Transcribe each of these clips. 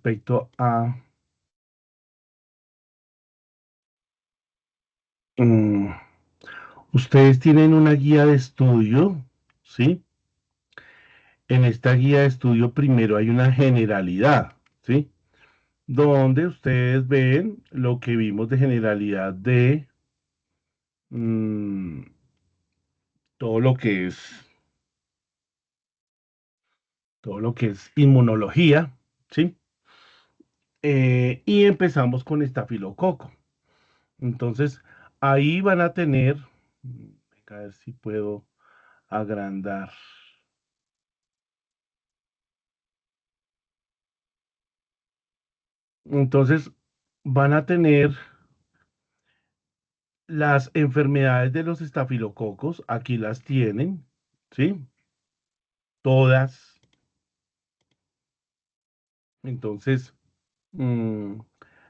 respecto a mm, ustedes tienen una guía de estudio, ¿sí? En esta guía de estudio primero hay una generalidad, ¿sí? Donde ustedes ven lo que vimos de generalidad de mm, todo lo que es inmunología, ¿sí? Y empezamos con estafilococo. Entonces, ahí van a tener, a ver si puedo agrandar. Entonces, van a tener las enfermedades de los estafilococos, aquí las tienen, ¿sí? Todas. Entonces, mm,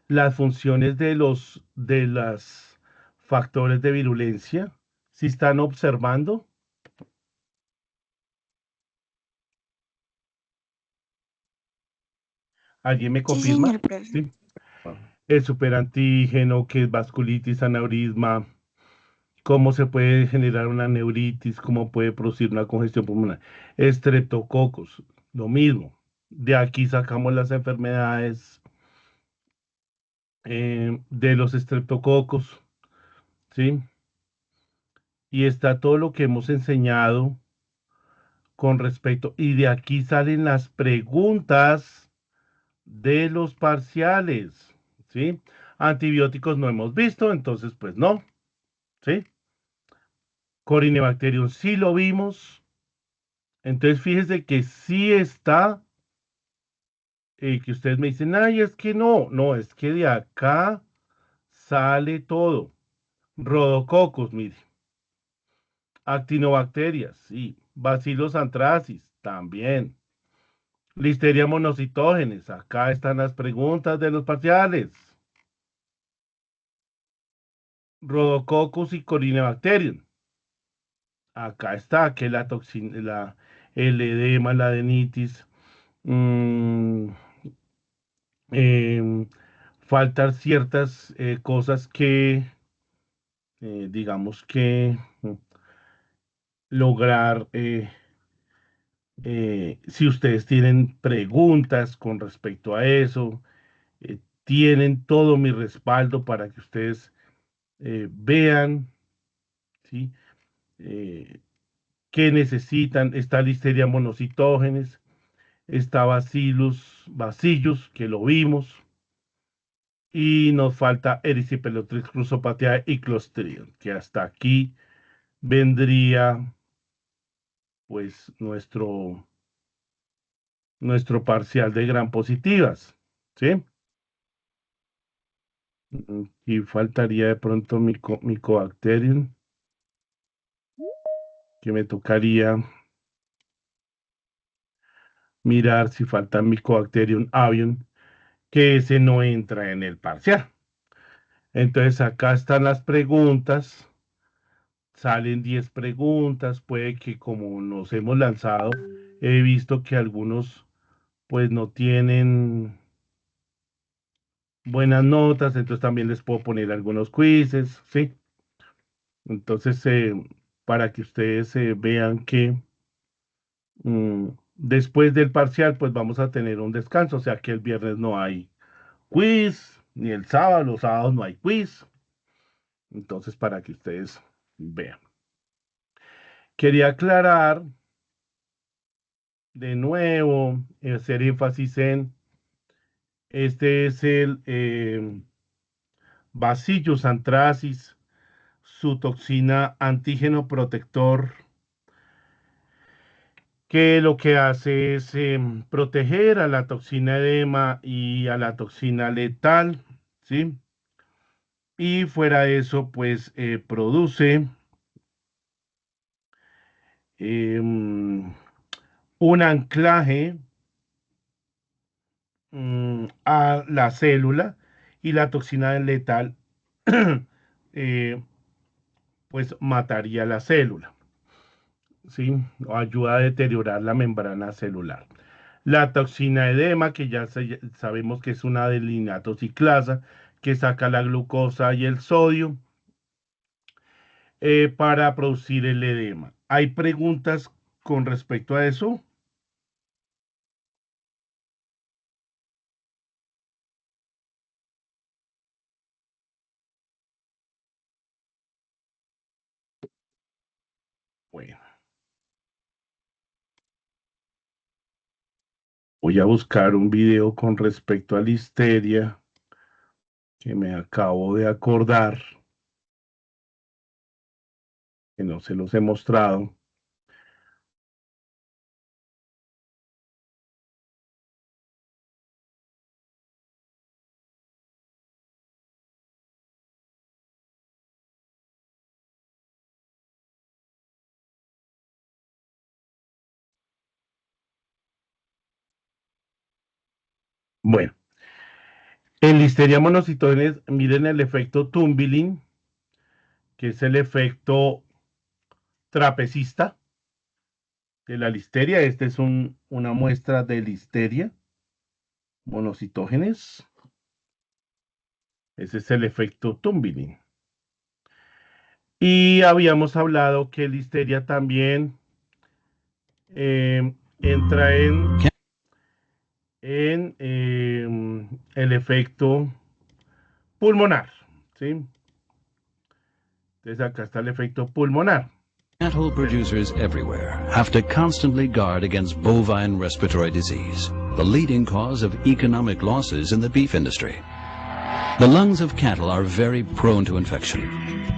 las funciones de las factores de virulencia, si están observando, ¿alguien me Sí, confirma? señor profe. Sí. El superantígeno, que es vasculitis, aneurisma, cómo se puede generar una neuritis, cómo puede producir una congestión pulmonar. Estreptococos, lo mismo. De aquí sacamos las enfermedades de los estreptococos, ¿sí? Y está todo lo que hemos enseñado con respecto, y de aquí salen las preguntas de los parciales, ¿sí? Antibióticos no hemos visto, entonces pues no, ¿sí? Corinebacterium sí lo vimos, entonces fíjese que sí está, que ustedes me dicen, ay, es que no, no, es que de acá sale todo. Rodococos, mire, actinobacterias, sí, Bacillus anthracis, también. Listeria monocitógenes, acá están las preguntas de los parciales. Rhodococcus y Corynebacterium. Acá está, que la toxina, el edema, la adenitis. mm, em, Faltan ciertas cosas que, digamos que lograr, si ustedes tienen preguntas con respecto a eso, tienen todo mi respaldo para que ustedes vean, ¿sí? Eh, qué necesitan. Está Listeria monocitógenes, está Bacillus, que lo vimos, y nos falta Erysipelotrix cruzopatea y Clostridium, que hasta aquí vendría pues nuestro parcial de gran positivas, ¿sí? Y faltaría de pronto Mycobacterium, que me tocaría mirar si falta Mycobacterium avium, que ese no entra en el parcial. Entonces acá están las preguntas, salen 10 preguntas, puede que como nos hemos lanzado, he visto que algunos pues no tienen buenas notas, entonces también les puedo poner algunos quizzes, ¿sí? Entonces, para que ustedes vean que después del parcial, pues vamos a tener un descanso, o sea que el viernes no hay quiz, ni el sábado, los sábados no hay quiz, entonces para que ustedes vean. Quería aclarar de nuevo, hacer énfasis en, este es el Bacillus anthracis, su toxina antígeno protector, que lo que hace es proteger a la toxina edema y a la toxina letal, ¿sí? Y fuera de eso, pues produce em, un anclaje a la célula, y la toxina letal eh, pues mataría la célula, ¿sí? O ayuda a deteriorar la membrana celular. La toxina edema, que ya sabemos que es una adenylato ciclasa, que saca la glucosa y el sodio para producir el edema. ¿Hay preguntas con respecto a eso? Bueno, voy a buscar un video con respecto a la histeria que me acabo de acordar, que no se los he mostrado. Bueno, en Listeria monocytogenes, miren el efecto Tumbling, que es el efecto trapecista de la listeria. Esta es una muestra de listeria monocitógenes. Ese es el efecto Tumbling. Y habíamos hablado que listeria también entra en el efecto pulmonar, ¿sí? Entonces acá está el efecto pulmonar. Cattle producers everywhere have to constantly guard against bovine respiratory disease, the leading cause of economic losses in the beef industry. The lungs of cattle are very prone to infection.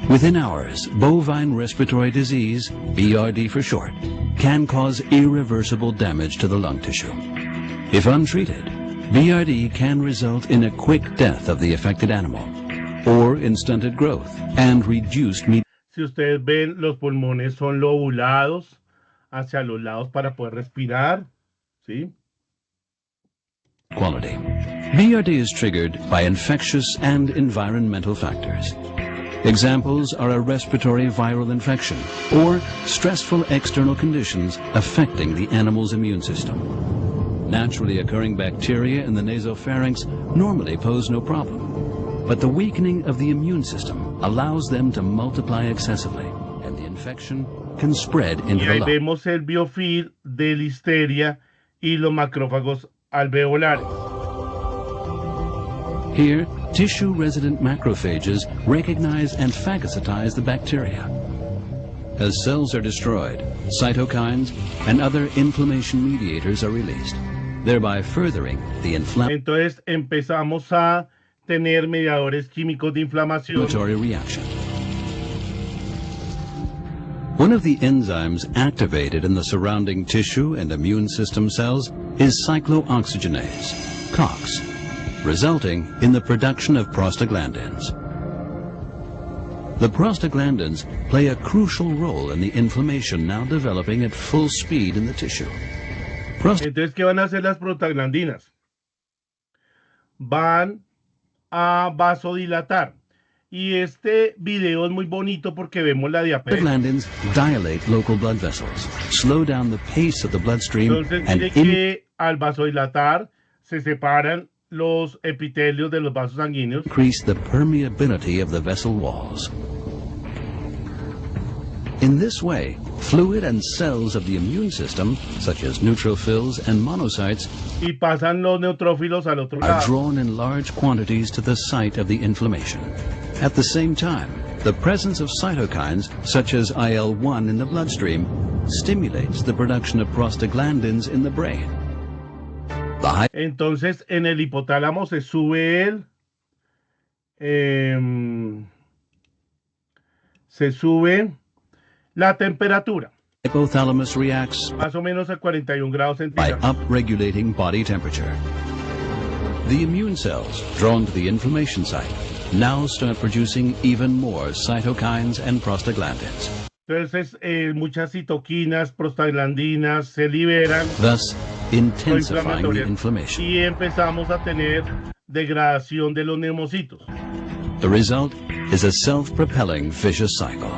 Within hours, bovine respiratory disease, BRD for short, can cause irreversible damage to the lung tissue. If untreated, BRD can result in a quick death of the affected animal, or in stunted growth and reduced meat. Si ustedes ven, los pulmones son lobulados hacia los lados para poder respirar, ¿sí? Quality. BRD is triggered by infectious and environmental factors. Examples are a respiratory viral infection or stressful external conditions affecting the animal's immune system. Naturally occurring bacteria in the nasopharynx normally pose no problem, but the weakening of the immune system allows them to multiply excessively, and the infection can spread into Y ahí the lung. vemos el biofilm de listeria y los macrófagos alveolares. Here, tissue-resident macrophages recognize and phagocytize the bacteria. As cells are destroyed, cytokines and other inflammation mediators are released, thereby furthering the Entonces empezamos a tener mediadores químicos de inflamación. inflammatory reaction. One of the enzymes activated in the surrounding tissue and immune system cells is cyclooxygenase, COX, resulting in the production of prostaglandins. The prostaglandins play a crucial role in the inflammation now developing at full speed in the tissue. Entonces, ¿qué van a hacer las prostaglandinas? Van a vasodilatar. Y este video es muy bonito porque vemos la diabetes. Prostaglandins dilate local blood vessels, slow down the pace of the bloodstream, Entonces, and mire que al vasodilatar se separan los epitelios de los vasos sanguíneos. increase the permeability of the vessel walls. In this way, fluid and cells of the immune system, such as neutrophils and monocytes, Y pasan los neutrófilos al otro are lado. drawn in large quantities to the site of the inflammation. At the same time, the presence of cytokines, such as IL-1 in the bloodstream, stimulates the production of prostaglandins in the brain. Entonces, en el hipotálamo se sube la temperatura, Hypothalamus reacts más o menos a 41 grados by centígrados. upregulating body temperature. The immune cells, drawn to the inflammation site, now start producing even more cytokines and prostaglandins, Entonces, muchas citoquinas, prostaglandinas se liberan thus intensifying the proinflamatorias inflammation. y empezamos a tener degradación de los neumocitos. The result is a self-propelling vicious cycle.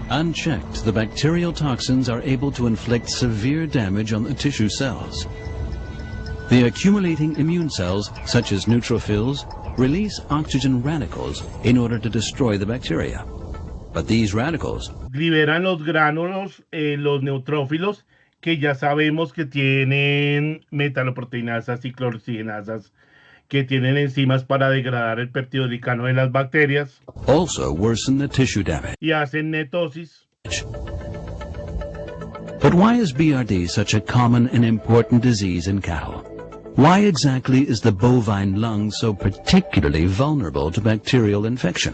Unchecked, the bacterial toxins are able to inflict severe damage on the tissue cells. The accumulating immune cells, such as neutrophils, release oxygen radicals in order to destroy the bacteria. But these radicals liberan los gránulos, los neutrófilos, que ya sabemos que tienen metaloproteinasas y cloroxigenasas, que tienen enzimas para degradar el peptidoglicano de las bacterias. Also worsen the tissue damage. Y hacen netosis. But why is BRD such a common and important disease in cattle? Why exactly is the bovine lung so particularly vulnerable to bacterial infection?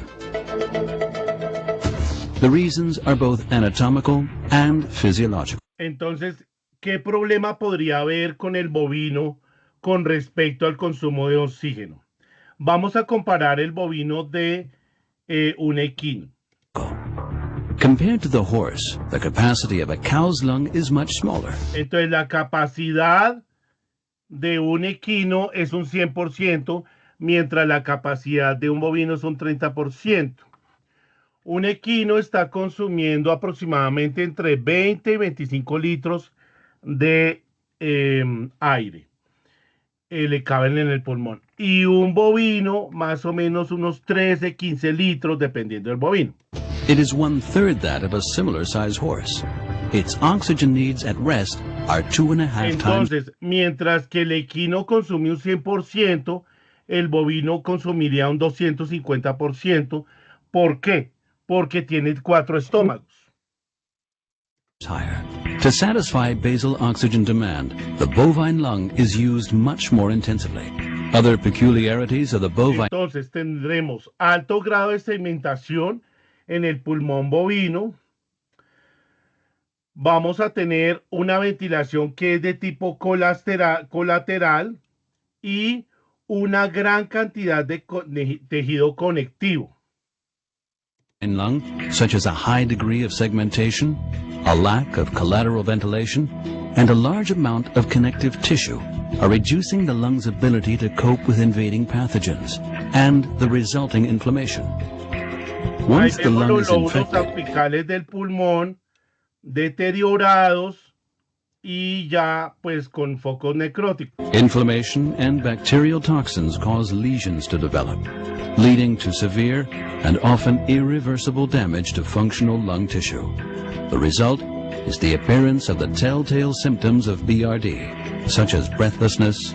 The reasons are both anatomical and physiological. Entonces, ¿qué problema podría haber con el bovino con respecto al consumo de oxígeno? Vamos a comparar el bovino de un equino. Compared to the horse, the capacity of a cow's lung is much smaller. Entonces, la capacidad de un equino es un 100%, mientras la capacidad de un bovino es un 30%. Un equino está consumiendo aproximadamente entre 20 y 25 litros de aire. Le caben en el pulmón. Y un bovino, más o menos unos 13, 15 litros, dependiendo del bovino. It is 1/3 that of a similar size horse. Its oxygen needs at rest are 2.5 times. Entonces, mientras que el equino consume un 100%, el bovino consumiría un 250%. ¿Por qué? Porque tiene 4 estómagos. Higher. To satisfy basal oxygen demand, the bovine lung is used much more intensively. Other peculiarities of the bovine. Entonces tendremos alto grado de sedimentación en el pulmón bovino. Vamos a tener una ventilación que es de tipo colateral y una gran cantidad de tejido conectivo. In lung, such as a high degree of segmentation, a lack of collateral ventilation, and a large amount of connective tissue, are reducing the lung's ability to cope with invading pathogens and the resulting inflammation. Once Ahí the vemos lung los is lóbulos infected, apicales del pulmón deteriorados y ya pues con focos necróticos. inflammation and bacterial toxins cause lesions to develop, leading to severe and often irreversible damage to functional lung tissue. The result is the appearance of the telltale symptoms of BRD, such as breathlessness,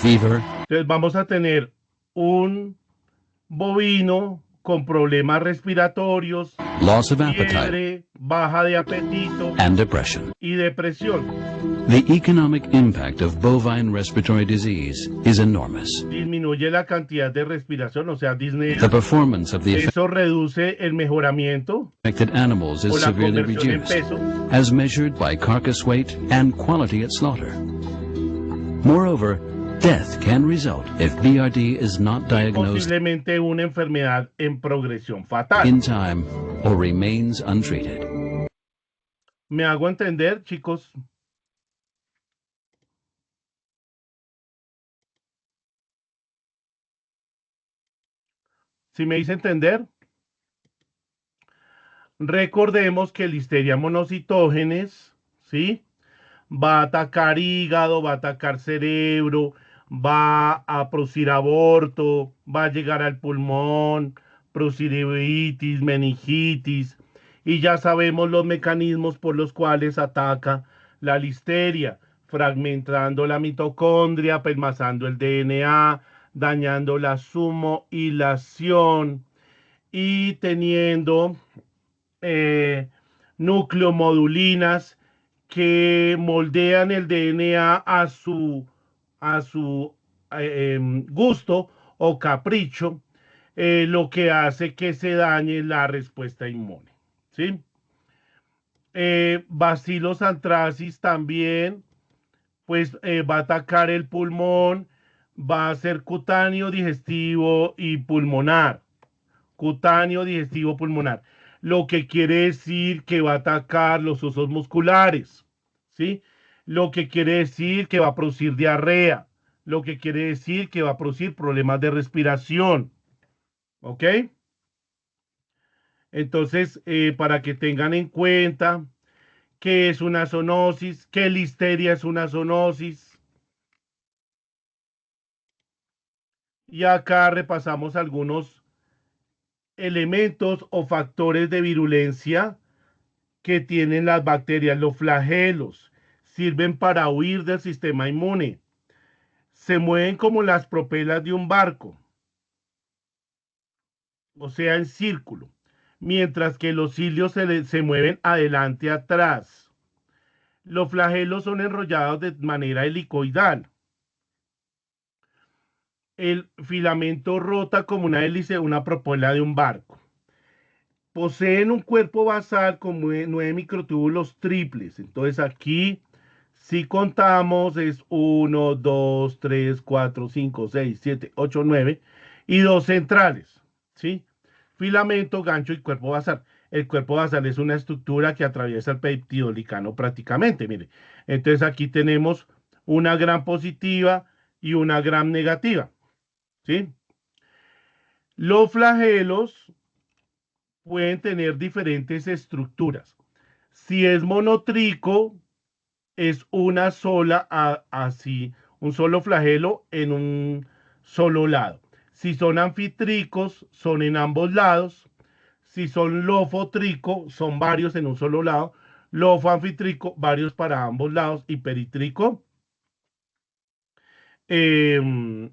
fever. Entonces vamos a tener un bovino con problemas respiratorios, Loss of appetite fiebre, baja de apetito and depression. y depresión. The economic impact of bovine respiratory disease is enormous. Disminuye la cantidad de respiración, o sea, Disney. The performance of the Eso reduce el mejoramiento affected animals is o la severely conversión en reduced, peso. as measured by carcass weight and quality at slaughter. Moreover, death can result if BRD is not diagnosed Posiblemente una enfermedad en progresión fatal. in time or remains untreated. ¿Me hago entender, chicos? ¿Sí me hice entender? Recordemos que Listeria monocitógenes, ¿sí? Va a atacar hígado, va a atacar cerebro, va a producir aborto, va a llegar al pulmón, producir uveitis, meningitis, y ya sabemos los mecanismos por los cuales ataca la listeria, fragmentando la mitocondria, pelmazando el DNA, dañando la sumohilación y teniendo nucleomodulinas que moldean el DNA a su gusto o capricho, lo que hace que se dañe la respuesta inmune, ¿sí? Bacillus anthracis también, pues va a atacar el pulmón, va a ser cutáneo, digestivo y pulmonar. Cutáneo, digestivo, pulmonar. Lo que quiere decir que va a atacar los usos musculares, ¿sí? Lo que quiere decir que va a producir diarrea, lo que quiere decir que va a producir problemas de respiración, ¿ok? Entonces, para que tengan en cuenta qué es una zoonosis, qué listeria es una zoonosis. Y acá repasamos algunos elementos o factores de virulencia que tienen las bacterias. Los flagelos sirven para huir del sistema inmune. Se mueven como las propelas de un barco, o sea, en círculo, mientras que los cilios se mueven adelante atrás. Los flagelos son enrollados de manera helicoidal. El filamento rota como una hélice, una propela de un barco. Poseen un cuerpo basal con 9 microtúbulos triples. Entonces aquí, si contamos, es 1, 2, 3, 4, 5, 6, 7, 8, 9 y dos centrales. ¿Sí? Filamento, gancho y cuerpo basal. El cuerpo basal es una estructura que atraviesa el peptidolicano prácticamente. Mire, entonces aquí tenemos una gran positiva y una gran negativa. ¿Sí? Los flagelos pueden tener diferentes estructuras. Si es monotrico, es una sola, así, un solo flagelo en un solo lado. Si son anfitricos, son en ambos lados. Si son lofotrico, son varios en un solo lado. Lofo-anfitrico, varios para ambos lados. Y peritrico, en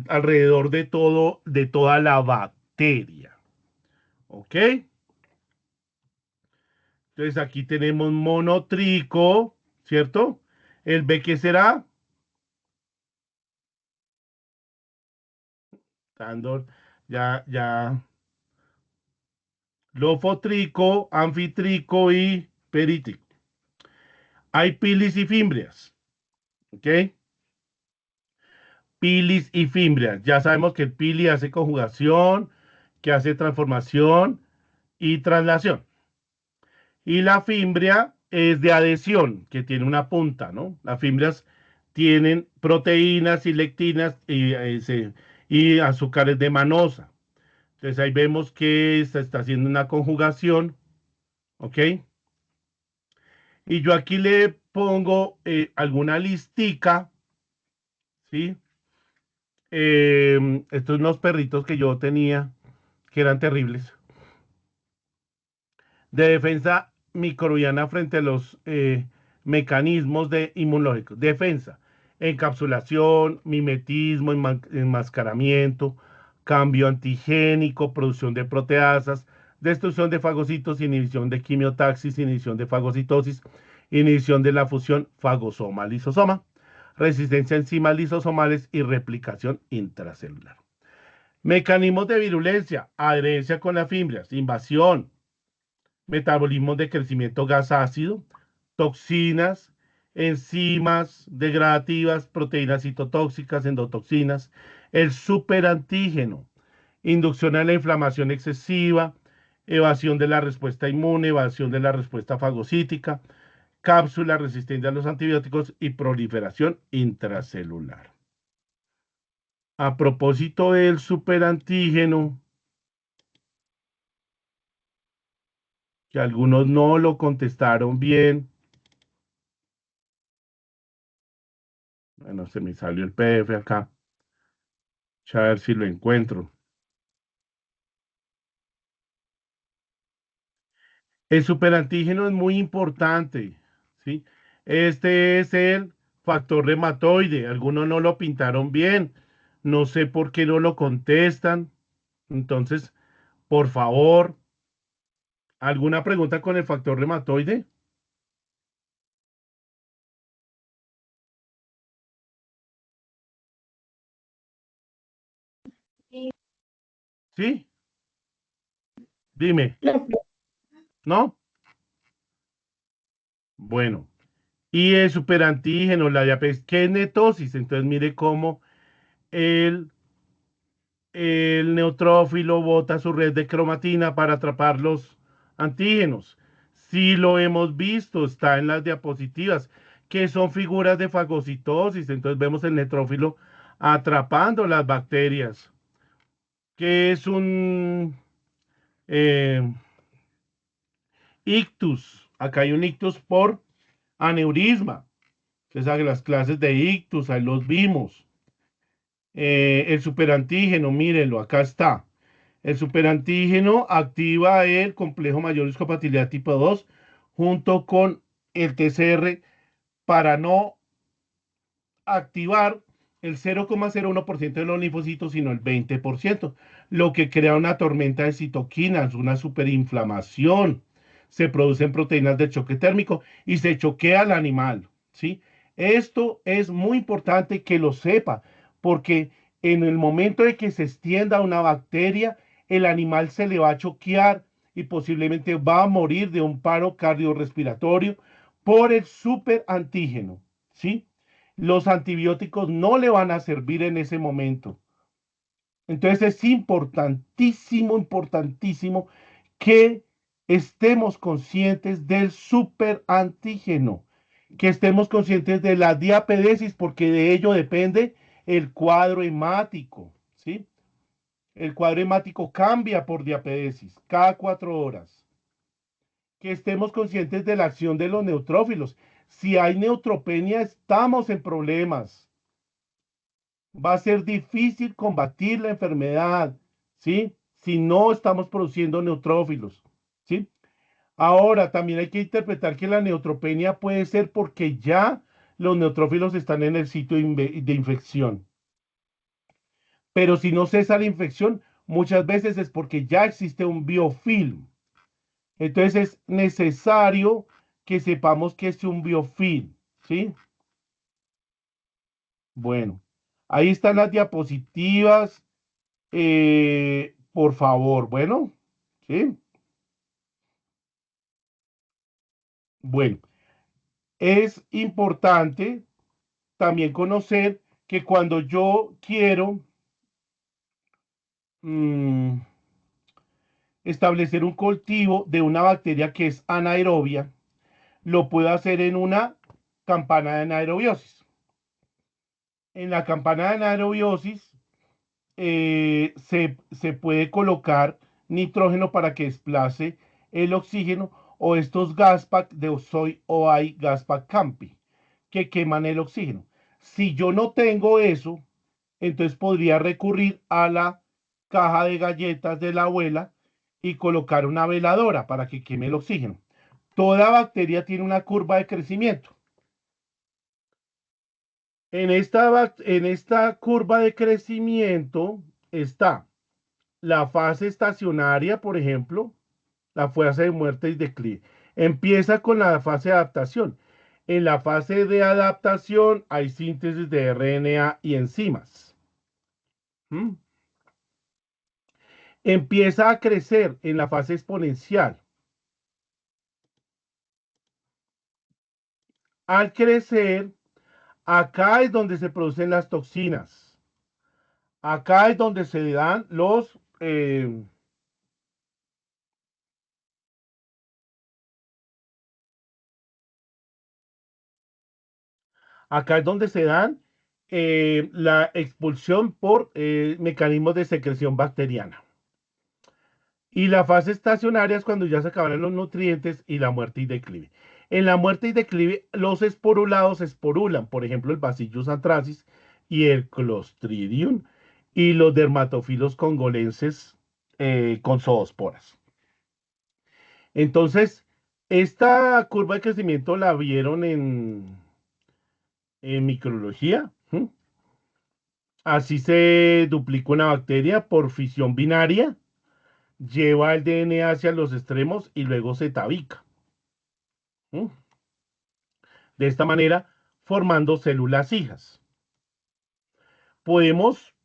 alrededor de todo, de toda la bacteria. ¿Ok? Entonces aquí tenemos monotrico, ¿cierto? El B, ¿qué será? Dando, ya. Lofotrico, anfitrico y perítrico. Hay pilis y fimbrias, ¿ok? Pilis y fimbrias. Ya sabemos que el pili hace conjugación, que hace transformación y traslación. Y la fimbria es de adhesión, que tiene una punta, ¿no? Las fimbrias tienen proteínas y lectinas y azúcares de manosa. Entonces ahí vemos que se está haciendo una conjugación, ¿ok? Y yo aquí le pongo alguna listica, ¿sí? Estos unos perritos que yo tenía, que eran terribles, de defensa microbiana frente a los mecanismos de inmunológicos. Defensa, encapsulación, mimetismo, enmascaramiento, cambio antigénico, producción de proteasas, destrucción de fagocitos, inhibición de quimiotaxis, inhibición de fagocitosis, inhibición de la fusión fagosoma-lisosoma, resistencia a enzimas lisosomales y replicación intracelular. Mecanismos de virulencia, adherencia con las fimbrias, invasión, metabolismo de crecimiento gas ácido, toxinas, enzimas degradativas, proteínas citotóxicas, endotoxinas, el superantígeno, inducción a la inflamación excesiva, evasión de la respuesta inmune, evasión de la respuesta fagocítica, cápsula resistente a los antibióticos y proliferación intracelular. A propósito del superantígeno, que algunos no lo contestaron bien. Bueno, se me salió el PDF acá. A ver si lo encuentro. El superantígeno es muy importante, ¿sí? Este es el factor reumatoide. Algunos no lo pintaron bien. No sé por qué no lo contestan. Entonces, por favor, ¿alguna pregunta con el factor reumatoide? ¿Sí? Dime, ¿no? Bueno. Y el superantígeno, la diabetes, ¿qué es netosis? Entonces, mire cómo el el neutrófilo bota su red de cromatina para atrapar los antígenos. Sí lo hemos visto, está en las diapositivas, que son figuras de fagocitosis. Entonces vemos el neutrófilo atrapando las bacterias, que es un Eh, ictus, acá hay un ictus por aneurisma. Ustedes saben las clases de ictus, ahí los vimos. El superantígeno, mírenlo, acá está. El superantígeno activa el complejo mayor de discompatibilidad tipo 2 junto con el TCR para no activar el 0,01% de los linfocitos, sino el 20%, lo que crea una tormenta de citoquinas, una superinflamación. Se producen proteínas de choque térmico y se choquea al animal, ¿sí? Esto es muy importante que lo sepa, porque en el momento de que se extienda una bacteria, el animal se le va a choquear y posiblemente va a morir de un paro cardiorrespiratorio por el superantígeno, ¿sí? Los antibióticos no le van a servir en ese momento. Entonces es importantísimo, importantísimo que estemos conscientes del superantígeno, que estemos conscientes de la diapedesis, porque de ello depende el cuadro hemático, ¿sí? El cuadro hemático cambia por diapedesis cada 4 horas. Que estemos conscientes de la acción de los neutrófilos. Si hay neutropenia, estamos en problemas. Va a ser difícil combatir la enfermedad, ¿sí? Si no estamos produciendo neutrófilos, ¿sí? Ahora, también hay que interpretar que la neutropenia puede ser porque ya los neutrófilos están en el sitio de infección. Pero si no cesa la infección, muchas veces es porque ya existe un biofilm. Entonces es necesario que sepamos que es un biofilm, ¿sí? Bueno, ahí están las diapositivas. Por favor, bueno, ¿sí? Bueno, es importante también conocer que cuando yo quiero mmm, establecer un cultivo de una bacteria que es anaerobia, lo puedo hacer en una campana de anaerobiosis. En la campana de anaerobiosis se puede colocar nitrógeno para que desplace el oxígeno o estos gas pack de Soy OI gas pack Campi que queman el oxígeno. Si yo no tengo eso, entonces podría recurrir a la caja de galletas de la abuela y colocar una veladora para que queme el oxígeno. Toda bacteria tiene una curva de crecimiento. En esta curva de crecimiento está la fase estacionaria, por ejemplo, la fase de muerte y declive. Empieza con la fase de adaptación. En la fase de adaptación hay síntesis de RNA y enzimas. ¿Mm? Empieza a crecer en la fase exponencial. Al crecer, acá es donde se producen las toxinas. Acá es donde se dan acá es donde se dan la expulsión por mecanismos de secreción bacteriana. Y la fase estacionaria es cuando ya se acabaron los nutrientes y la muerte y declive. En la muerte y declive, los esporulados esporulan, por ejemplo, el Bacillus anthracis y el Clostridium, y los dermatofilos congolenses con zoosporas. Entonces, esta curva de crecimiento la vieron en microbiología. ¿Mm? Así se duplica una bacteria por fisión binaria, lleva el DNA hacia los extremos y luego se tabica. ¿Mm? De esta manera, formando células hijas. Podemos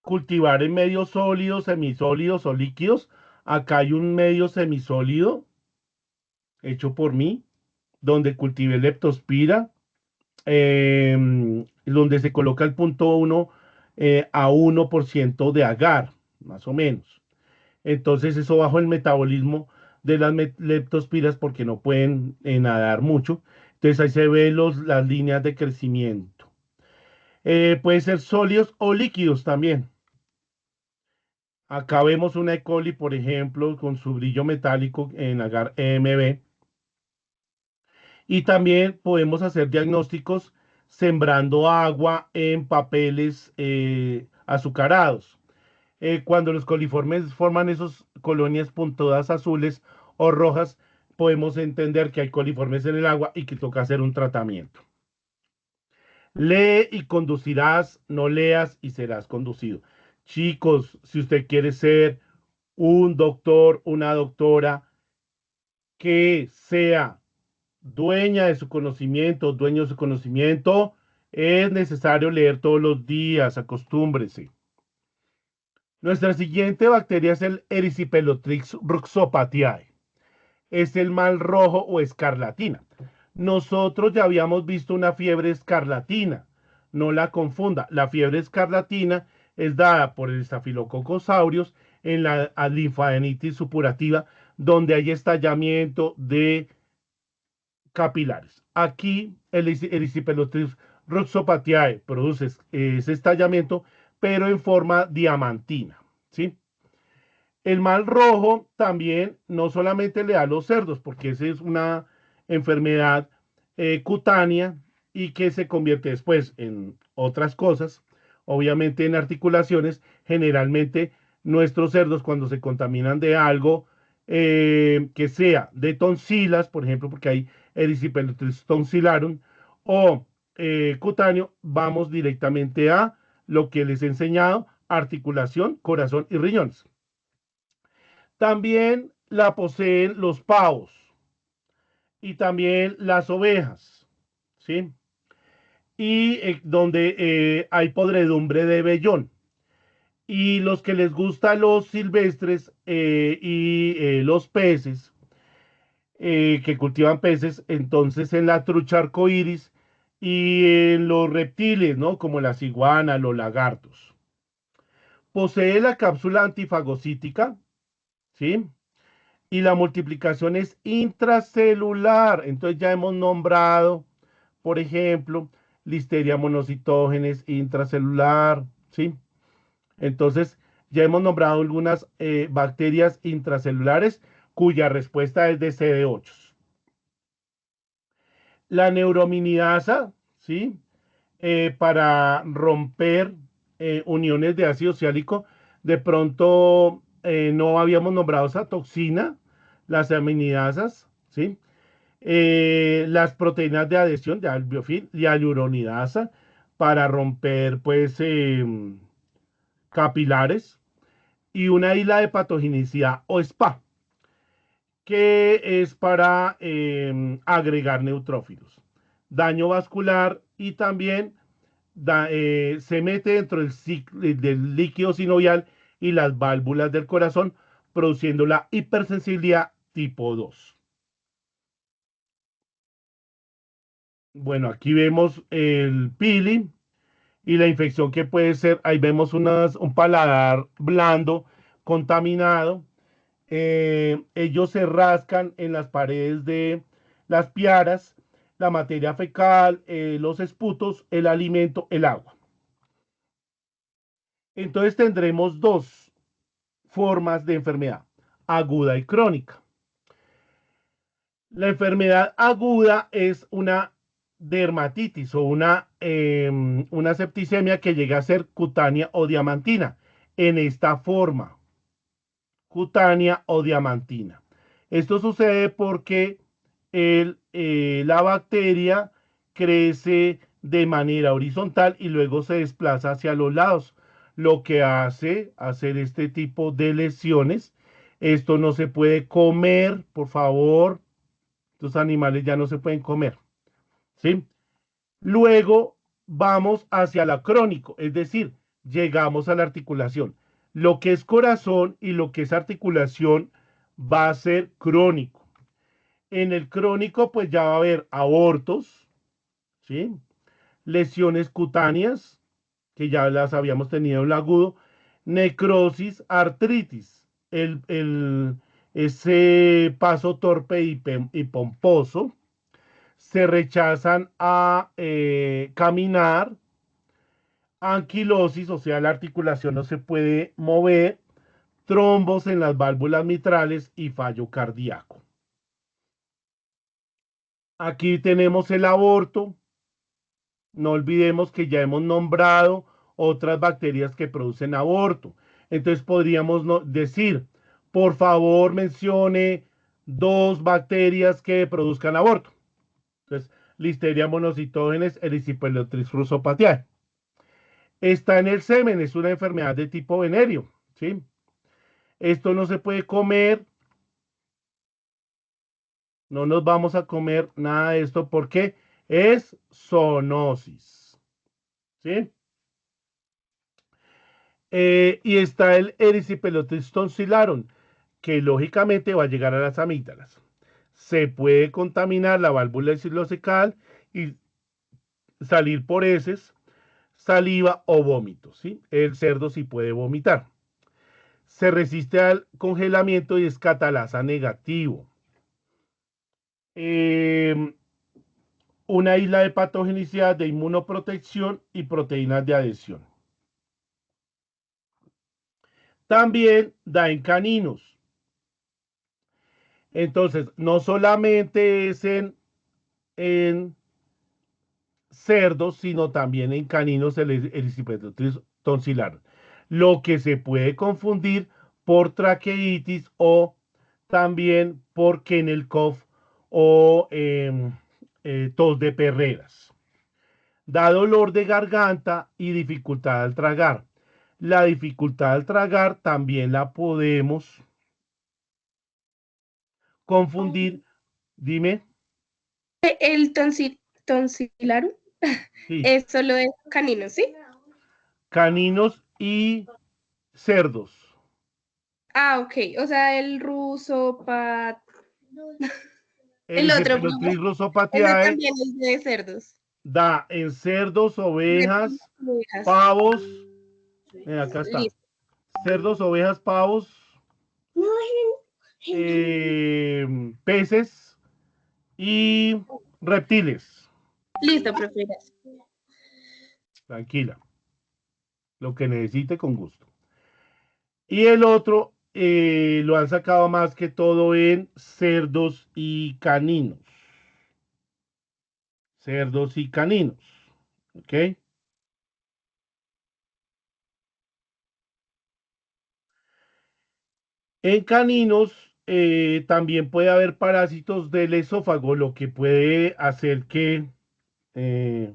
cultivar en medios sólidos, semisólidos o líquidos. Acá hay un medio semisólido hecho por mí, donde cultivé leptospira, donde se coloca el 0,1 a 1% de agar, más o menos. Entonces eso bajo el metabolismo de las leptospiras porque no pueden nadar mucho. Entonces ahí se ven las líneas de crecimiento. Puede ser sólidos o líquidos también. Acá vemos una E. coli, por ejemplo, con su brillo metálico en agar EMB. Y también podemos hacer diagnósticos sembrando agua en papeles azucarados. Cuando los coliformes forman esas colonias puntudas azules o rojas, podemos entender que hay coliformes en el agua y que toca hacer un tratamiento. Lee y conducirás, no leas y serás conducido. Chicos, si usted quiere ser un doctor, una doctora que sea dueña de su conocimiento, dueño de su conocimiento, es necesario leer todos los días, acostúmbrese. Nuestra siguiente bacteria es el Erysipelotrix bruxopatiae. Es el mal rojo o escarlatina. Nosotros ya habíamos visto una fiebre escarlatina. No la confunda. La fiebre escarlatina es dada por el Staphylococcus aureus en la linfadenitis supurativa, donde hay estallamiento de capilares. Aquí el Erysipelotrix bruxopatiae produce ese estallamiento, pero en forma diamantina, ¿sí? El mal rojo también no solamente le da a los cerdos, porque esa es una enfermedad cutánea y que se convierte después en otras cosas, obviamente en articulaciones. Generalmente nuestros cerdos cuando se contaminan de algo que sea de tonsilas, por ejemplo, porque hay Erysipelotrix tonsillarum, o cutáneo, vamos directamente a lo que les he enseñado, articulación, corazón y riñones. También la poseen los pavos y también las ovejas, ¿sí? Y donde hay podredumbre de vellón. Y los que les gustan los silvestres y los peces, que cultivan peces, entonces en la trucha arcoíris y en los reptiles, ¿no? Como las iguanas, los lagartos. Posee la cápsula antifagocítica, ¿sí? Y la multiplicación es intracelular. Entonces ya hemos nombrado, por ejemplo, Listeria monocitógenes intracelular, ¿sí? Entonces ya hemos nombrado algunas bacterias intracelulares cuya respuesta es de CD8. La neurominidasa, ¿sí? Para romper uniones de ácido ciálico, de pronto no habíamos nombrado esa toxina, las aminidasas, ¿sí? Las proteínas de adhesión de albiofil y hialuronidasa para romper, pues, capilares y una isla de patogenicidad o SPA, que es para agregar neutrófilos. Daño vascular y también se mete dentro del líquido sinovial y las válvulas del corazón, produciendo la hipersensibilidad tipo 2. Bueno, aquí vemos el pili y la infección que puede ser. Ahí vemos un paladar blando, contaminado. Ellos se rascan en las paredes de las piaras, la materia fecal, los esputos, el alimento, el agua. Entonces tendremos dos formas de enfermedad, aguda y crónica. La enfermedad aguda es una dermatitis o una septicemia que llega a ser cutánea o diamantina en esta forma, cutánea o diamantina. Esto sucede porque la bacteria crece de manera horizontal y luego se desplaza hacia los lados, lo que hace hacer este tipo de lesiones. Esto no se puede comer, por favor. Estos animales ya no se pueden comer, ¿sí? Luego vamos hacia la crónico, es decir, llegamos a la articulación. Lo que es corazón y lo que es articulación va a ser crónico. En el crónico, pues ya va a haber abortos, ¿sí? Lesiones cutáneas, que ya las habíamos tenido en el agudo, necrosis, artritis, ese paso torpe y pomposo, se rechazan a caminar, anquilosis, o sea, la articulación no se puede mover, trombos en las válvulas mitrales y fallo cardíaco. Aquí tenemos el aborto. No olvidemos que ya hemos nombrado otras bacterias que producen aborto. Entonces podríamos decir, por favor, mencione 2 bacterias que produzcan aborto. Entonces, Listeria monocytogenes, Erysipelotrix russopatiae. Está en el semen, es una enfermedad de tipo venéreo, ¿sí? Esto no se puede comer. No nos vamos a comer nada de esto porque es zoonosis, ¿sí? Y está el Erysipelotrix tonsillarum, que lógicamente va a llegar a las amígdalas. Se puede contaminar la válvula ileocecal y salir por heces, saliva o vómito, ¿sí? El cerdo sí puede vomitar. Se resiste al congelamiento y es catalasa negativo. Una isla de patogenicidad de inmunoprotección y proteínas de adhesión. También da en caninos. Entonces, no solamente es en cerdos, sino también en caninos el Erysipelotrix tonsillarum. Lo que se puede confundir por traqueitis o también por kennel cough o tos de perreras. Da dolor de garganta y dificultad al tragar. La dificultad al tragar también la podemos confundir. Dime. El tonsilarum Sí. es solo de caninos, ¿sí? Caninos y cerdos. Ah, ok. O sea, el ruso, el otro, Erysipelotrix ese russopatiae también es de cerdos. da en cerdos, ovejas, Ovejas. pavos. Acá está. Listo. Cerdos, ovejas, pavos, peces y reptiles. Listo, profe. Tranquila. Lo que necesite con gusto. Y el otro lo han sacado más que todo en cerdos y caninos. Cerdos y caninos. ¿Ok? En caninos también puede haber parásitos del esófago, lo que puede hacer eh,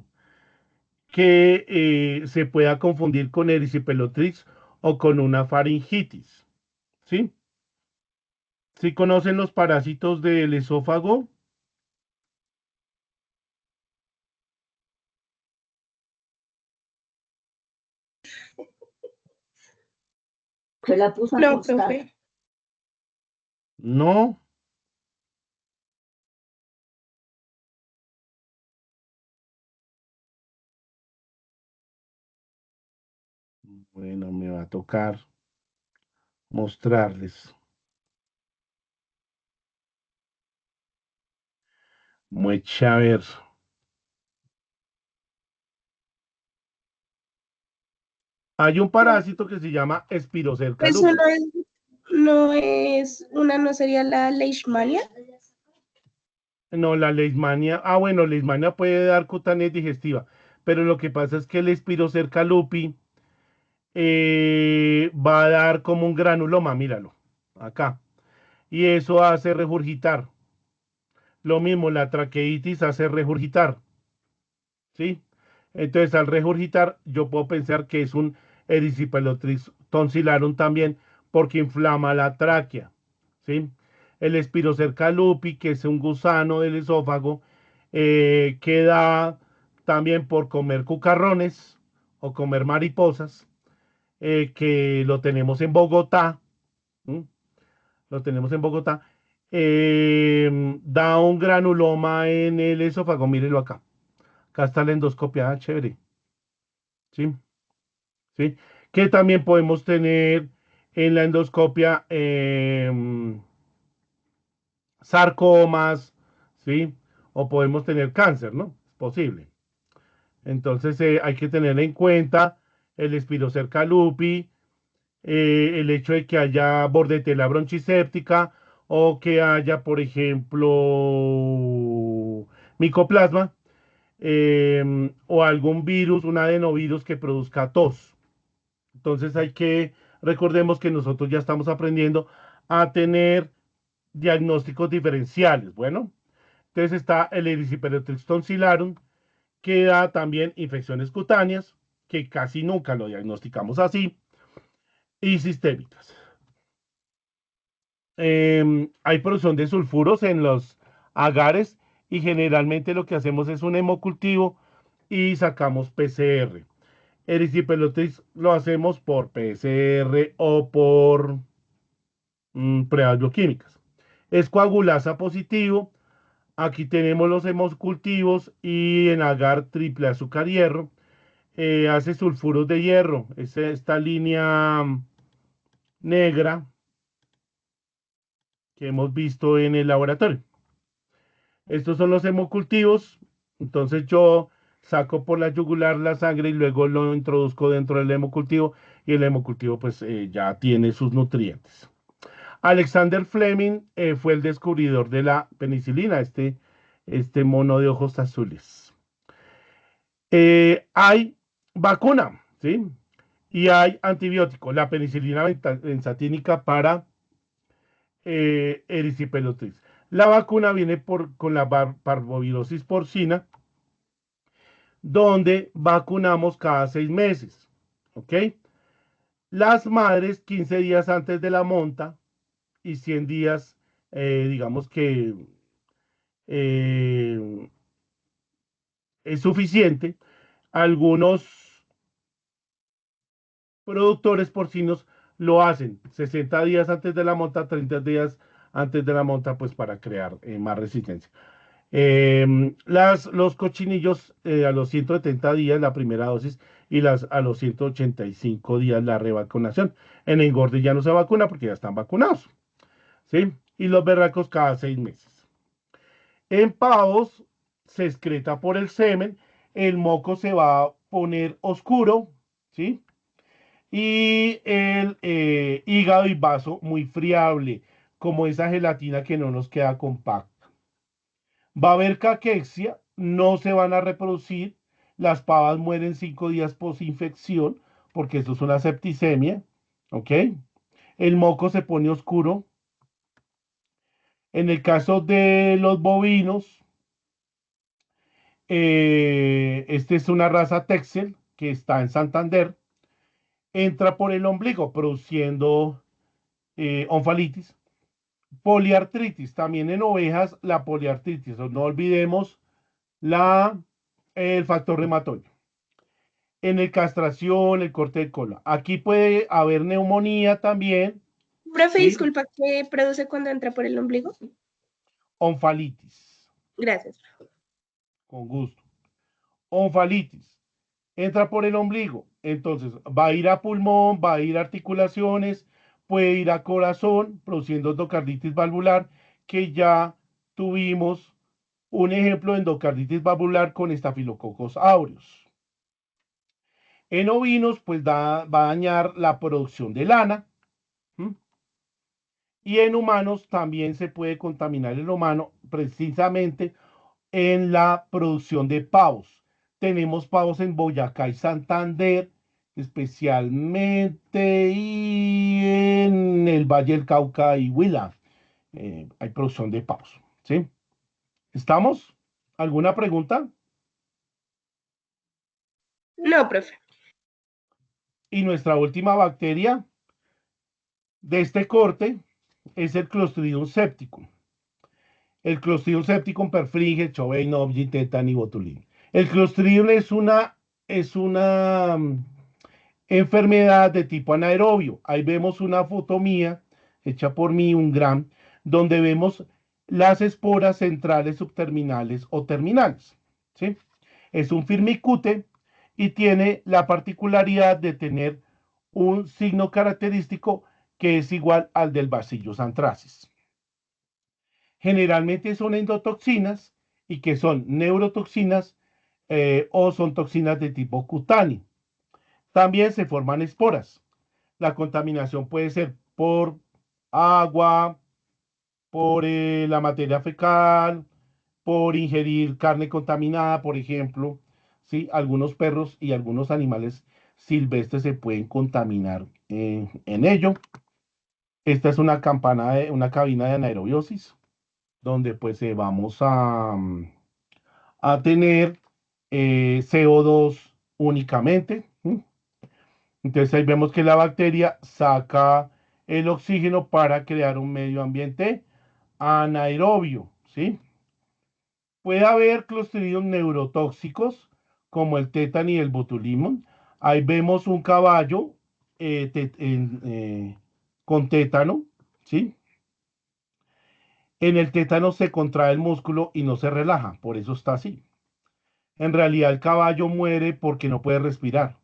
que se pueda confundir con erysipelotrix o con una faringitis. ¿Sí? ¿Sí conocen los parásitos del esófago? Se la puso a No, acostar. profe. No. Bueno, me va a tocar mostrarles. Muecha a ver. Hay un parásito que se llama Spirocerca Eso lupus. no sería la leishmania. No, la leishmania. Ah, bueno, leishmania puede dar cutánea digestiva, pero lo que pasa es que el Spirocerca lupi va a dar como un granuloma, míralo, acá. Y eso hace regurgitar. Lo mismo, la traqueitis hace regurgitar. ¿Sí? Entonces, al regurgitar, yo puedo pensar que es un Erysipelotrix tonsillarum también, porque inflama la tráquea. ¿Sí? El Spirocerca lupi, que es un gusano del esófago, queda también por comer cucarrones o comer mariposas, que lo tenemos en Bogotá. ¿Mm? Lo tenemos en Bogotá. Da un granuloma en el esófago, mírenlo acá. Acá está la endoscopia, chévere. ¿Sí? ¿Sí? Que también podemos tener en la endoscopia sarcomas, ¿sí? O podemos tener cáncer, ¿no? Es posible. Entonces hay que tener en cuenta el Spirocerca lupi, el hecho de que haya bordetela bronchiséptica o que haya, por ejemplo, micoplasma, o algún virus, un adenovirus que produzca tos. Entonces recordemos que nosotros ya estamos aprendiendo a tener diagnósticos diferenciales. Bueno, entonces está el erysipelosis tonsillarum, que da también infecciones cutáneas, que casi nunca lo diagnosticamos así, y sistémicas. Hay producción de sulfuros en los agares y generalmente lo que hacemos es un hemocultivo y sacamos PCR. Erysipelosis lo hacemos por PCR o por pruebas bioquímicas. Es coagulasa positivo. Aquí tenemos los hemocultivos y en agar triple azúcar hierro. Hace sulfuros de hierro. Es esta línea negra que hemos visto en el laboratorio. Estos son los hemocultivos. Entonces yo saco por la yugular la sangre y luego lo introduzco dentro del hemocultivo y el hemocultivo pues ya tiene sus nutrientes. Alexander Fleming fue el descubridor de la penicilina, este mono de ojos azules. Hay vacuna, ¿sí? Y hay antibiótico, la penicilina benzatínica para erysipelosis. La vacuna viene con la parvovirosis porcina, donde vacunamos cada 6 meses, ¿ok? Las madres 15 días antes de la monta y 100 días, digamos que es suficiente. Algunos productores porcinos lo hacen 60 días antes de la monta, 30 días antes de la monta, pues para crear más resistencia. Los cochinillos a los 170 días la primera dosis y a los 185 días la revacunación. En engorde ya no se vacuna porque ya están vacunados, ¿sí? Y los berracos cada 6 meses. En pavos se excreta por el semen, el moco se va a poner oscuro, ¿sí? Y el hígado y vaso muy friable, como esa gelatina que no nos queda compacta. Va a haber caquexia, no se van a reproducir, las pavas mueren 5 días post-infección, porque eso es una septicemia, ¿ok? El moco se pone oscuro. En el caso de los bovinos, esta es una raza Texel que está en Santander, entra por el ombligo produciendo onfalitis. Poliartritis, también en ovejas la poliartritis, no olvidemos el factor reumatoide. En el castración, el corte de cola. Aquí puede haber neumonía también. Profe, ¿sí? Disculpa, ¿qué produce cuando entra por el ombligo? Onfalitis. Gracias. Con gusto. Onfalitis. Entra por el ombligo. Entonces, va a ir a pulmón, va a ir a articulaciones, puede ir a corazón, produciendo endocarditis valvular, que ya tuvimos un ejemplo de endocarditis valvular con estafilococos aureus. En ovinos, pues va a dañar la producción de lana. Y en humanos también se puede contaminar el humano precisamente en la producción de pavos. Tenemos pavos en Boyacá y Santander, especialmente y en el Valle del Cauca y Huila. Hay producción de pavos, ¿sí? ¿Estamos? ¿Alguna pregunta? No, profe. Y nuestra última bacteria de este corte es el Clostridium septicum. El Clostridium septicum perfringe, Chovein, Obgyn, Tetan y Botulinum. El Clostridium es una enfermedad de tipo anaerobio. Ahí vemos una foto mía, hecha por mí, un gram, donde vemos las esporas centrales, subterminales o terminales. ¿Sí? Es un firmicute y tiene la particularidad de tener un signo característico que es igual al del Bacillus anthracis. Generalmente son endotoxinas y que son neurotoxinas o son toxinas de tipo cutáneo. También se forman esporas. La contaminación puede ser por agua, por la materia fecal, por ingerir carne contaminada, por ejemplo. ¿Sí? Algunos perros y algunos animales silvestres se pueden contaminar en ello. Esta es una cabina de anaerobiosis, donde pues vamos a tener CO2 únicamente. ¿Sí? Entonces ahí vemos que la bacteria saca el oxígeno para crear un medio ambiente anaerobio, ¿sí? Puede haber clostridios neurotóxicos como el tétano y el botulismo. Ahí vemos un caballo con tétano, ¿sí? En el tétano se contrae el músculo y no se relaja, por eso está así. En realidad el caballo muere porque no puede respirar,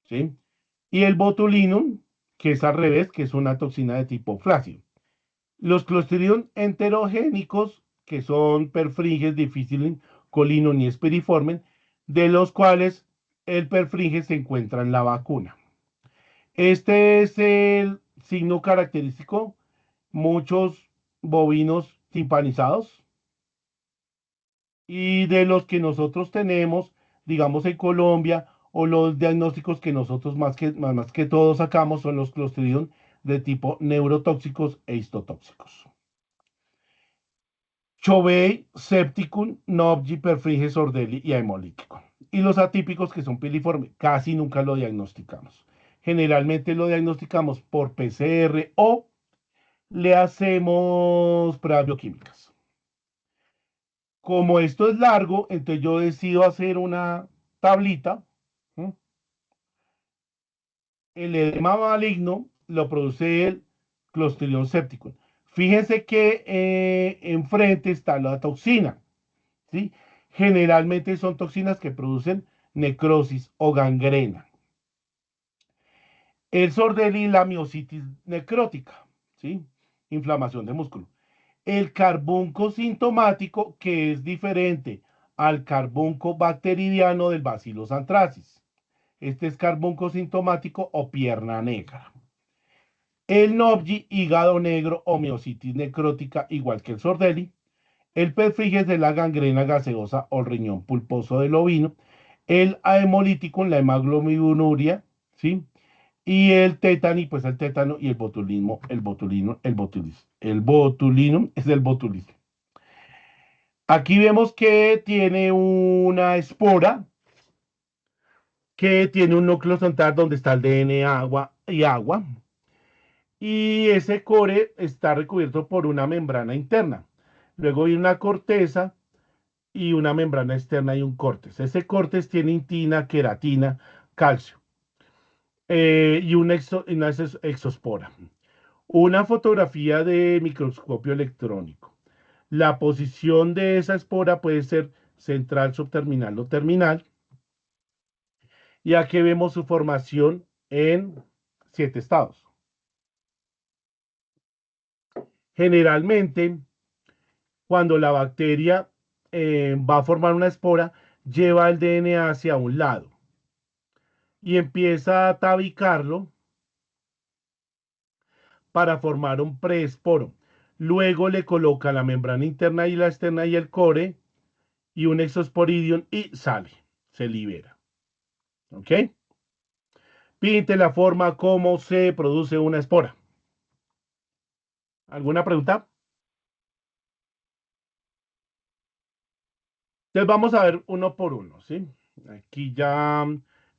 ¿sí? Y el botulinum, que es al revés, que es una toxina de tipo flácido. Los clostridium enterogénicos, que son perfringes, difíciles, colinon y espiriformen, de los cuales el perfringe se encuentra en la vacuna. Este es el signo característico. Muchos bovinos timpanizados y de los que nosotros tenemos, digamos en Colombia, o los diagnósticos que nosotros más que todos sacamos son los clostridium de tipo neurotóxicos e histotóxicos. Chovei, Septicum, Nobgi, Perfringe, Sordelli y Hemolítico. Y los atípicos que son piliformes, casi nunca lo diagnosticamos. Generalmente lo diagnosticamos por PCR o le hacemos pruebas bioquímicas. Como esto es largo, entonces yo decido hacer una tablita. ¿Sí? El edema maligno lo produce el Clostridium septicum. Fíjense que enfrente está la toxina, ¿sí? Generalmente son toxinas que producen necrosis o gangrena. El Sordelli, la miositis necrótica, ¿sí? Inflamación de músculo. El carbunco sintomático, que es diferente al carbunco bacteridiano del Bacillus anthracis. Este es carbunco sintomático o pierna negra. El Nobgi, hígado negro o miositis necrótica, igual que el Sordelli. El perfringe de la gangrena gaseosa o riñón pulposo del ovino. El hemolítico, la hemoglobinuria, ¿sí? Y el tétano, pues el tétano y el botulismo, el botulismo, el botulismo. El botulinum es el botulismo. Aquí vemos que tiene una espora que tiene un núcleo central donde está el DNA agua y agua. Y ese core está recubierto por una membrana interna. Luego hay una corteza y una membrana externa y un córtex. Ese córtex tiene intina, queratina, calcio y una exospora. Una fotografía de microscopio electrónico. La posición de esa espora puede ser central, subterminal o terminal. Y aquí vemos su formación en 7 estados. Generalmente, cuando la bacteria va a formar una espora, lleva el DNA hacia un lado y empieza a tabicarlo para formar un preesporo. Luego le coloca la membrana interna y la externa y el core y un exosporidium y sale, se libera. ¿Ok? Pinte la forma cómo se produce una espora. ¿Alguna pregunta? Entonces vamos a ver uno por uno, ¿sí? Aquí ya,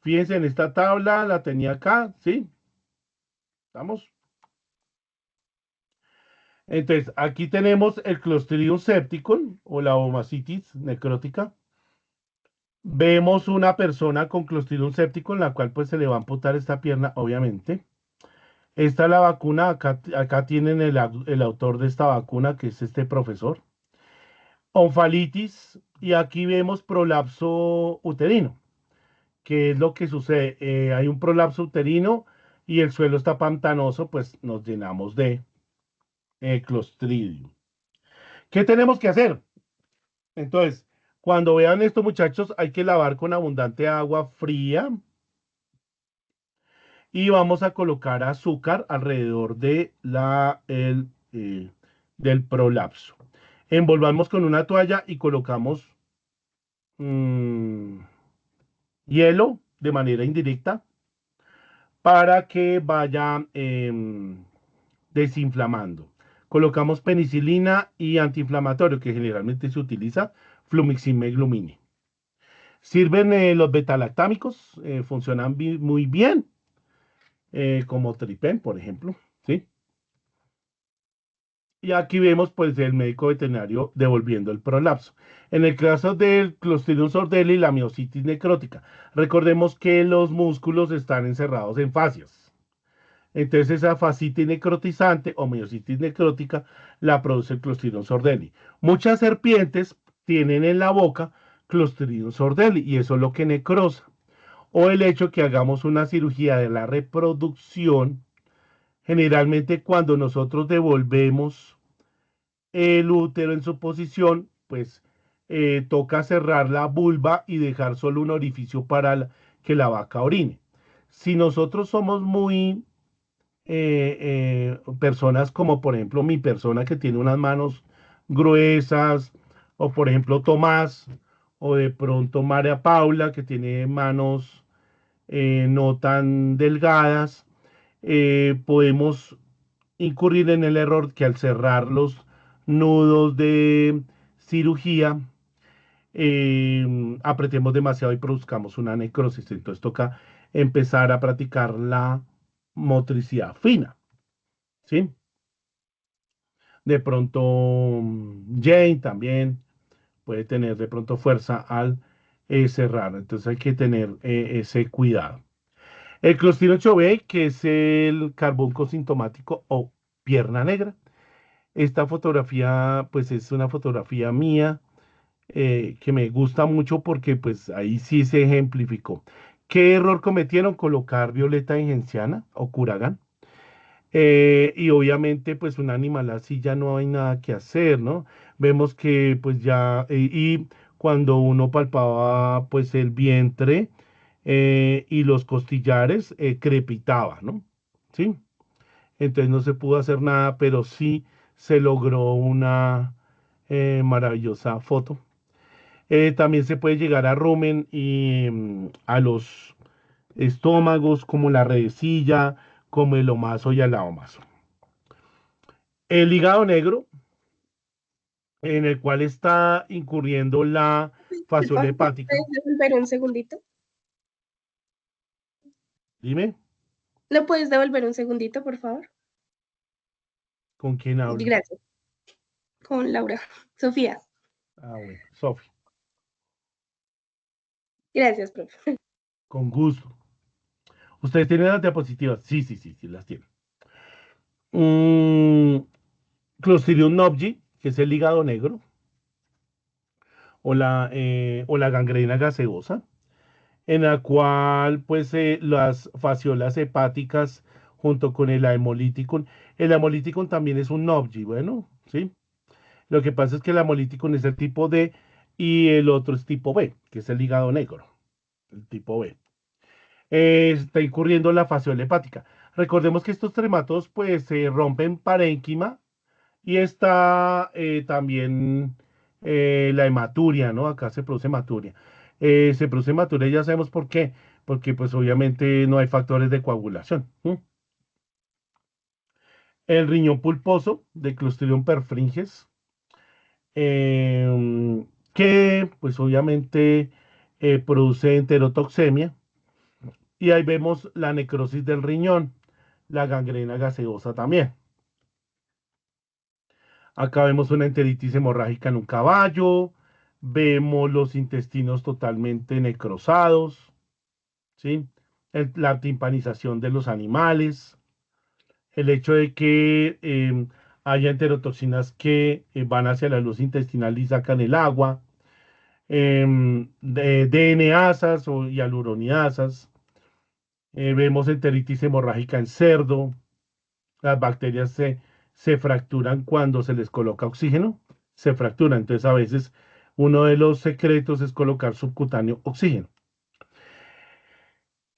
fíjense en esta tabla, la tenía acá, ¿sí? ¿Estamos? Entonces, aquí tenemos el Clostridium septicum o la oomycetes necrótica. Vemos una persona con Clostridium septicum, en la cual pues se le va a amputar esta pierna, obviamente. Esta es la vacuna, acá tienen el autor de esta vacuna, que es este profesor. Onfalitis, y aquí vemos prolapso uterino. ¿Qué es lo que sucede? Hay un prolapso uterino y el suelo está pantanoso, pues nos llenamos de Clostridium. ¿Qué tenemos que hacer? Entonces, cuando vean esto, muchachos, hay que lavar con abundante agua fría y vamos a colocar azúcar alrededor del prolapso. Envolvamos con una toalla y colocamos hielo de manera indirecta para que vaya desinflamando. Colocamos penicilina y antiinflamatorio, que generalmente se utiliza Flumixin Meglumine. Sirven los betalactámicos, funcionan muy bien, como Tripen, por ejemplo, ¿sí? Y aquí vemos pues el médico veterinario devolviendo el prolapso. En el caso del Clostridium sordelli, la miositis necrótica. Recordemos que los músculos están encerrados en fascias. Entonces esa fascitis necrotizante o miositis necrótica la produce el Clostridium sordelli. Muchas serpientes tienen en la boca Clostridium sordelli y eso es lo que necrosa. O el hecho que hagamos una cirugía de la reproducción, generalmente cuando nosotros devolvemos el útero en su posición, pues toca cerrar la vulva y dejar solo un orificio para que la vaca orine. Si nosotros somos muy personas como por ejemplo mi persona que tiene unas manos gruesas, o por ejemplo Tomás, o de pronto María Paula que tiene manos no tan delgadas, podemos incurrir en el error que al cerrar los nudos de cirugía, apretemos demasiado y produzcamos una necrosis. Entonces toca empezar a practicar la motricidad fina, ¿sí? De pronto Jane también puede tener de pronto fuerza al cerrar. Entonces hay que tener ese cuidado. El Clostridium chovei, que es el carbunco sintomático o pierna negra. Esta fotografía, pues es una fotografía mía que me gusta mucho porque pues ahí sí se ejemplificó. ¿Qué error cometieron? Colocar violeta ingenciana o curagán. Y obviamente pues un animal así ya no hay nada que hacer, ¿no? Vemos que pues ya, y cuando uno palpaba pues el vientre y los costillares, crepitaba, ¿no? ¿Sí? Entonces no se pudo hacer nada, pero sí se logró una maravillosa foto. También se puede llegar a rumen y a los estómagos, como la redecilla, como el omaso y el ahomaso. El hígado negro, en el cual está incurriendo la fasciole hepática. ¿Puedes devolver un segundito? Dime, ¿Lo puedes devolver un segundito, por favor? ¿con quién hablo? Gracias. Con Laura. Sofía. Ah, bueno, Sofi, Gracias, profe. con gusto. ¿Ustedes tienen las diapositivas? Sí, las tienen. Clostridium nobgi, que es el hígado negro, o la gangrena gaseosa, en la cual pues las fasciolas hepáticas junto con el hemolíticum también es un nobgi, bueno, ¿sí? Lo que pasa es que el hemolíticum es el tipo D y el otro es tipo B, que es el hígado negro, el tipo B. Está incurriendo la fasciola hepática. Recordemos que estos trematodos pues se rompen parénquima y está también la hematuria, ¿no? Acá se produce hematuria. Se produce hematuria, ya sabemos por qué, porque pues obviamente no hay factores de coagulación. El riñón pulposo de Clostridium perfringens, que pues obviamente produce enterotoxemia. Y ahí vemos la necrosis del riñón, la gangrena gaseosa también. Acá vemos una enteritis hemorrágica en un caballo, vemos los intestinos totalmente necrosados, ¿sí? La timpanización de los animales, el hecho de que haya enterotoxinas que van hacia la luz intestinal y sacan el agua, DNasas o hialuroniasas, vemos enteritis hemorrágica en cerdo, las bacterias se fracturan cuando se les coloca oxígeno, se fracturan. Entonces, a veces uno de los secretos es colocar subcutáneo oxígeno.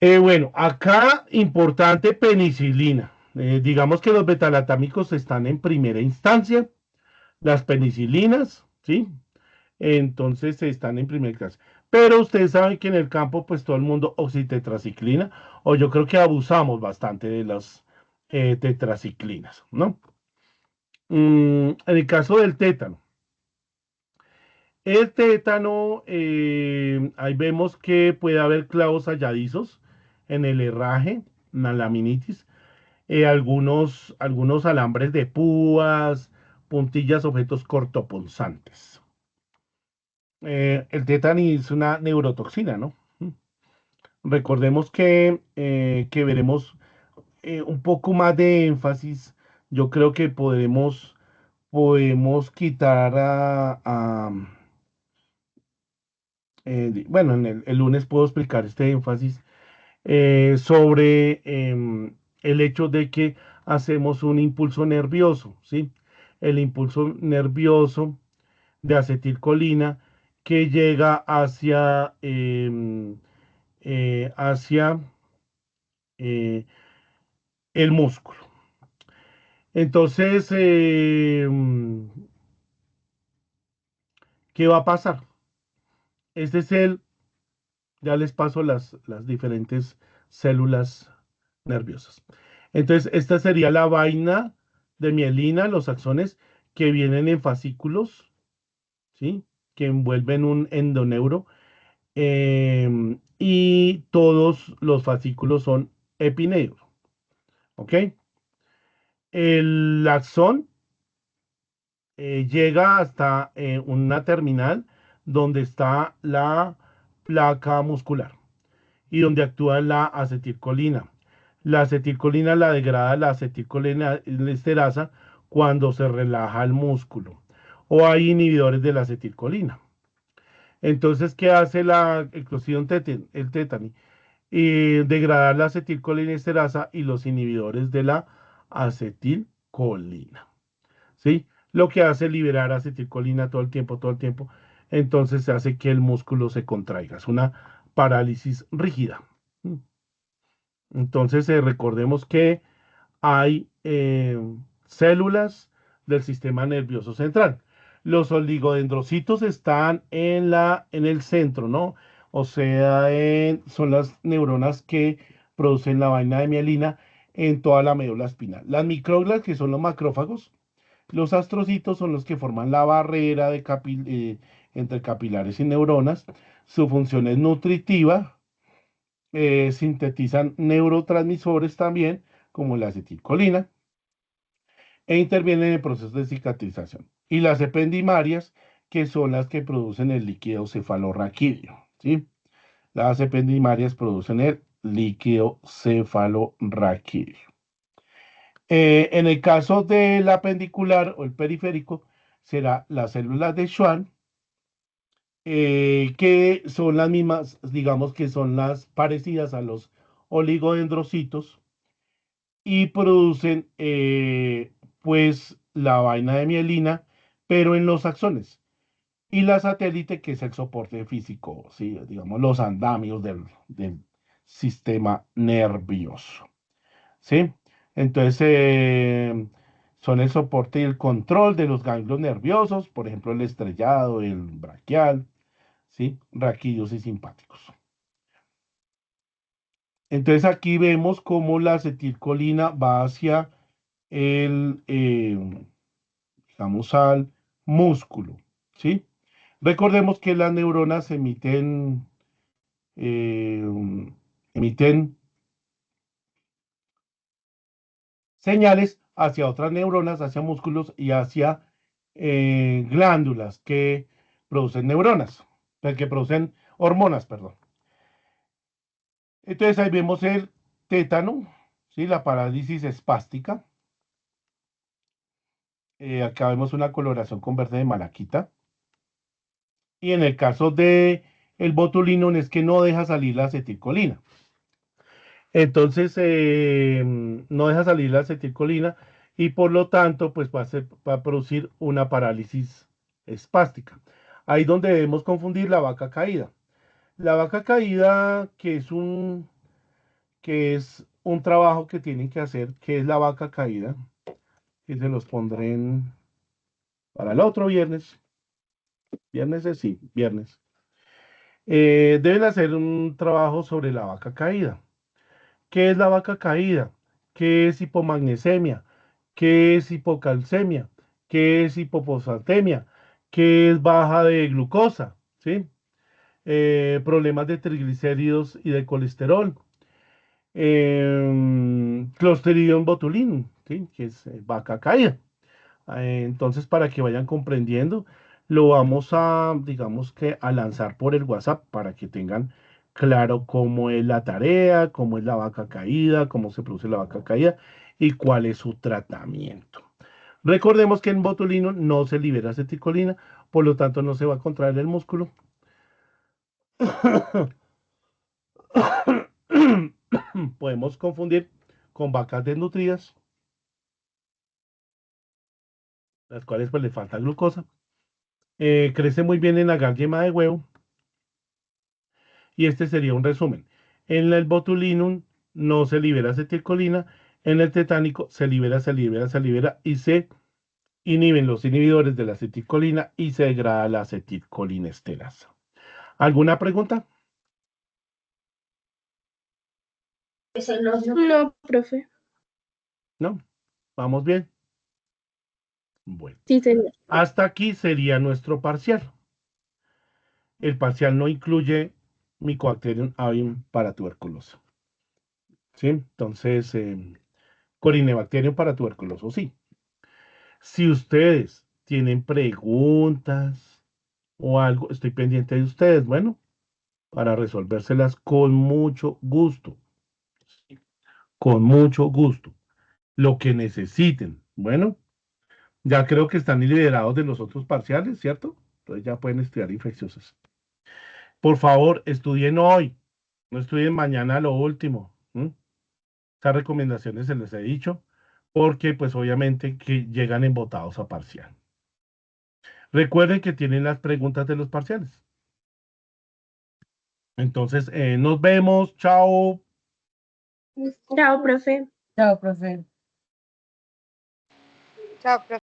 Bueno, acá importante penicilina. Digamos que los betalatámicos están en primera instancia, las penicilinas, ¿sí? Entonces están en primera clase. Pero ustedes saben que en el campo, pues todo el mundo oxitetraciclina, o yo creo que abusamos bastante de las tetraciclinas, ¿no? En el caso del tétano. El tétano, ahí vemos que puede haber clavos halladizos en el herraje, en la laminitis, algunos alambres de púas, puntillas, objetos cortopunzantes. El tétano es una neurotoxina, ¿no? Recordemos que veremos un poco más de énfasis. Yo creo que podemos quitar bueno, el lunes puedo explicar este énfasis sobre el hecho de que hacemos un impulso nervioso, ¿sí? El impulso nervioso de acetilcolina que llega hacia eh, el músculo. Entonces, ¿qué va a pasar? Este es ya les paso las diferentes células nerviosas. Entonces, esta sería la vaina de mielina, los axones que vienen en fascículos, ¿sí? Que envuelven un endoneuro. Y todos los fascículos son epineuro, ¿ok? El axón llega hasta una terminal donde está la placa muscular y donde actúa la acetilcolina. La acetilcolina la degrada la acetilcolina esterasa cuando se relaja el músculo o hay inhibidores de la acetilcolina. Entonces, ¿qué hace la eclosión el tétani? Y degradar la acetilcolinesterasa y los inhibidores de la acetilcolina. ¿Sí? Lo que hace liberar acetilcolina todo el tiempo, todo el tiempo. Entonces se hace que el músculo se contraiga. Es una parálisis rígida. Entonces recordemos que hay células del sistema nervioso central. Los oligodendrocitos están en el centro, ¿no? O sea, son las neuronas que producen la vaina de mielina en toda la médula espinal. Las microglias, que son los macrófagos, los astrocitos son los que forman la barrera entre capilares y neuronas. Su función es nutritiva, sintetizan neurotransmisores también, como la acetilcolina, e intervienen en el proceso de cicatrización. Y las ependimarias, que son las que producen el líquido cefalorraquídeo, ¿sí? Las ependimarias producen el líquido cefalorraquídeo. En el caso del apendicular o el periférico, será las células de Schwann, que son las mismas, digamos que son las parecidas a los oligodendrocitos y producen pues la vaina de mielina, pero en los axones. Y la satélite, que es el soporte físico, ¿sí? Digamos, los andamios del sistema nervioso. ¿Sí? Entonces, son el soporte y el control de los ganglios nerviosos, por ejemplo, el estrellado, el braquial, ¿sí? Raquídeos y simpáticos. Entonces, aquí vemos cómo la acetilcolina va hacia digamos, al músculo, ¿sí? Recordemos que las neuronas eh, emiten señales hacia otras neuronas, hacia músculos y hacia glándulas que producen neuronas, que producen hormonas, perdón. Entonces ahí vemos el tétano, ¿sí? La parálisis espástica. Acá vemos una coloración con verde de malaquita. Y en el caso de el botulino es que no deja salir la acetilcolina. Entonces, no deja salir la acetilcolina y por lo tanto, pues va a producir una parálisis espástica. Ahí donde debemos confundir la vaca caída. La vaca caída, que es que es un trabajo que tienen que hacer, que es la vaca caída, y se los pondré para el otro viernes. Viernes es sí, viernes. Deben hacer un trabajo sobre la vaca caída. ¿Qué es la vaca caída? ¿Qué es hipomagnesemia? ¿Qué es hipocalcemia? ¿Qué es hipofosfatemia? ¿Qué es baja de glucosa? ¿Sí? Problemas de triglicéridos y de colesterol. Clostridium botulinum, ¿sí? Que es vaca caída. Entonces, para que vayan comprendiendo, lo vamos a, digamos que, a lanzar por el WhatsApp para que tengan claro cómo es la tarea, cómo es la vaca caída, cómo se produce la vaca caída y cuál es su tratamiento. Recordemos que en botulino no se libera acetilcolina, por lo tanto no se va a contraer el músculo. Podemos confundir con vacas desnutridas, las cuales pues le falta glucosa. Crece muy bien en agar yema de huevo. Y este sería un resumen. En el botulinum no se libera acetilcolina, en el tetánico se libera y se inhiben los inhibidores de la acetilcolina y se degrada la acetilcolinesterasa. ¿Alguna pregunta? No, profe. ¿No? ¿Vamos bien? Bueno, Sí, señor. hasta aquí sería nuestro parcial. El parcial no incluye Mycobacterium avium para tuberculosis. ¿Sí? Entonces, Corynebacterium para tuberculosis, sí. Si ustedes tienen preguntas o algo, estoy pendiente de ustedes, bueno, para resolvérselas con mucho gusto, con mucho gusto, lo que necesiten. Bueno, ya creo que están liberados de los otros parciales, ¿cierto? Entonces ya pueden estudiar infecciosas. Por favor, estudien hoy, no estudien mañana lo último. Estas recomendaciones se les he dicho, porque pues obviamente que llegan embotados a parcial. Recuerden que tienen las preguntas de los parciales. Entonces, nos vemos. Chao. Chao, profe. Chao, profe. Chao, profe.